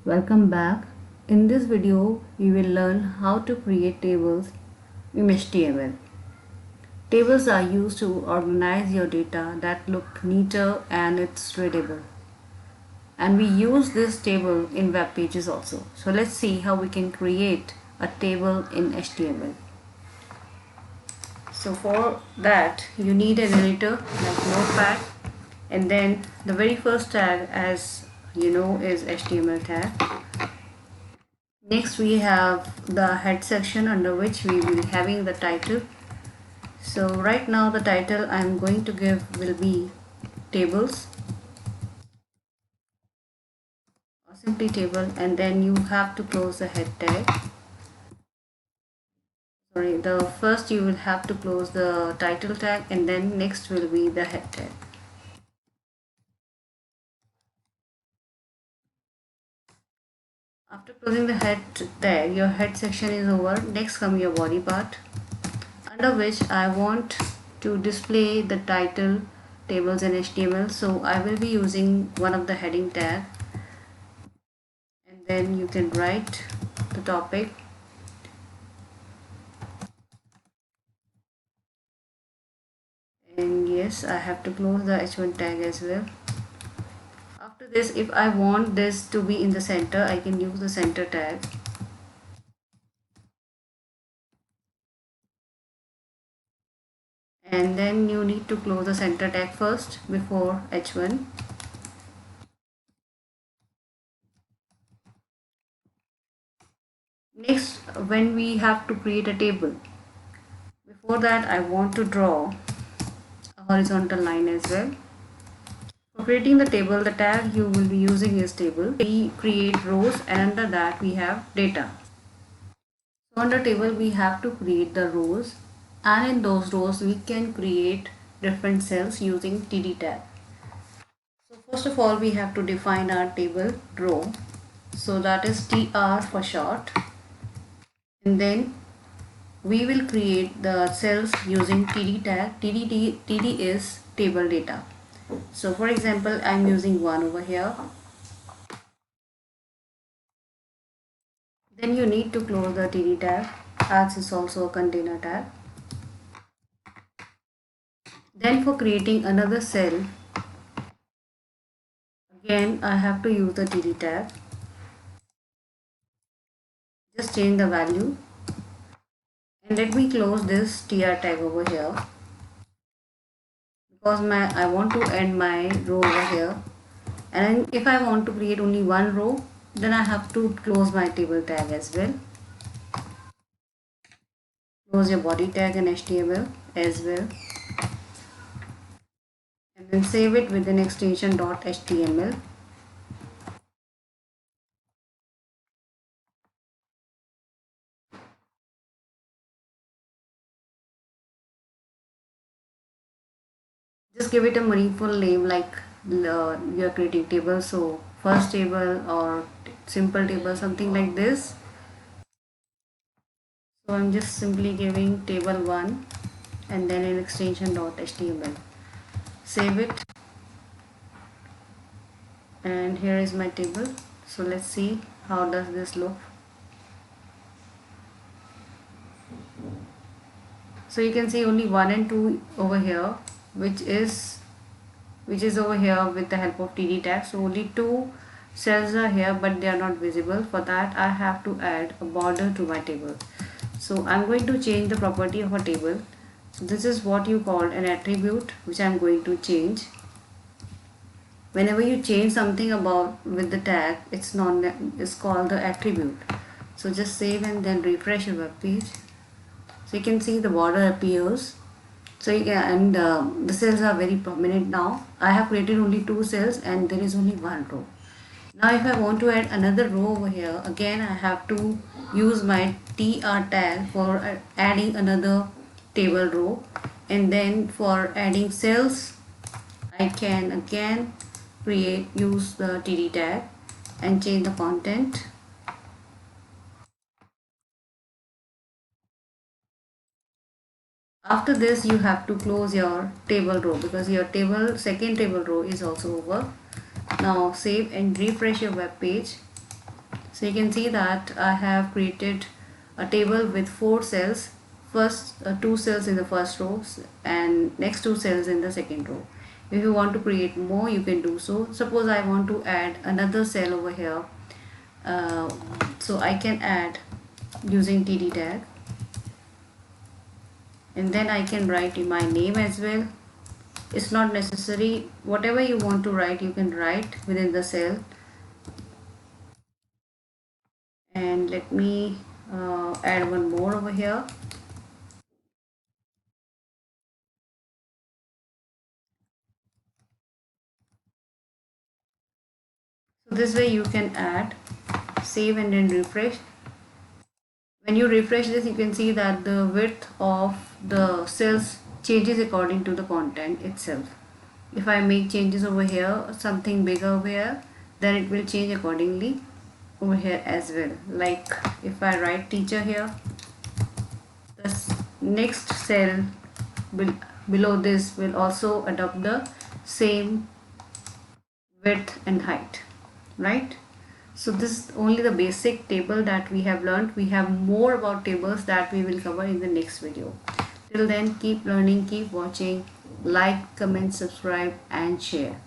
Welcome back. In this video, we will learn how to create tables in HTML. Tables are used to organize your data that look neater and it's readable. And we use this table in web pages also. So let's see how we can create a table in HTML. So for that, you need an editor like Notepad, and then the very first tag, as you know, is HTML tag. Next we have the head section under which we will be having the title. So right now the title I am going to give will be tables or simply table, and then you have to close the head tag. Sorry, the first you will have to close the title tag, and then next will be the head tag. After closing the head tag, your head section is over. Next come your body part, under which I want to display the title tables in HTML. So I will be using one of the heading tag, and then you can write the topic, and yes, I have to close the h1 tag as well. After this, if I want this to be in the center, I can use the center tag. And then you need to close the center tag first before h1. Next, when we have to create a table, before that I want to draw a horizontal line as well. For creating the table, the tag you will be using is table. We create rows, and under that we have data. So under table we have to create the rows, and in those rows we can create different cells using TD tag. So first of all we have to define our table row. So that is TR for short. And then we will create the cells using TD tag. TD is table data. So for example, I'm using one over here. Then you need to close the TD tag, as is also a container tag. Then for creating another cell, again I have to use the TD tag. Just change the value, and let me close this TR tag over here, because I want to end my row over here. And if I want to create only one row, then I have to close my table tag as well. Close your body tag in HTML as well, and then save it with an extension .html. Just give it a meaningful name, like you are creating table, so first table or simple table, something like this. So I'm just simply giving table 1 and then an extension .html. Save it, and here is my table. So let's see how does this look. So you can see only 1 and 2 over here, which is over here with the help of TD tag. So only 2 cells are here, but they are not visible. For that I have to add a border to my table. So I'm going to change the property of a table. So this is what you call an attribute, which I'm going to change. Whenever you change something about with the tag, it's called the attribute. So just save and then refresh your web page. So you can see the border appears. So you can, and the cells are very prominent now. I have created only 2 cells and there is only 1 row. Now if I want to add another row over here, again I have to use my TR tag for adding another table row, and then for adding cells I can again use the TD tag and change the content. After this you have to close your table row, because your second table row is also over. Now save and refresh your web page. So you can see that I have created a table with 4 cells. First 2 cells in the first row and next 2 cells in the second row. If you want to create more, you can do so. Suppose I want to add another cell over here. So I can add using TD tag, and then I can write my name as well. It's not necessary, whatever you want to write you can write within the cell. And let me add one more over here. So this way you can add, save, and then refresh. When you refresh this, you can see that the width of the cells changes according to the content itself. If I make changes over here, something bigger over here, then it will change accordingly over here as well. Like if I write teacher here, the next cell below this will also adopt the same width and height, right? So this is only the basic table that we have learned. We have more about tables that we will cover in the next video. Till then, keep learning, keep watching, like, comment, subscribe, and share.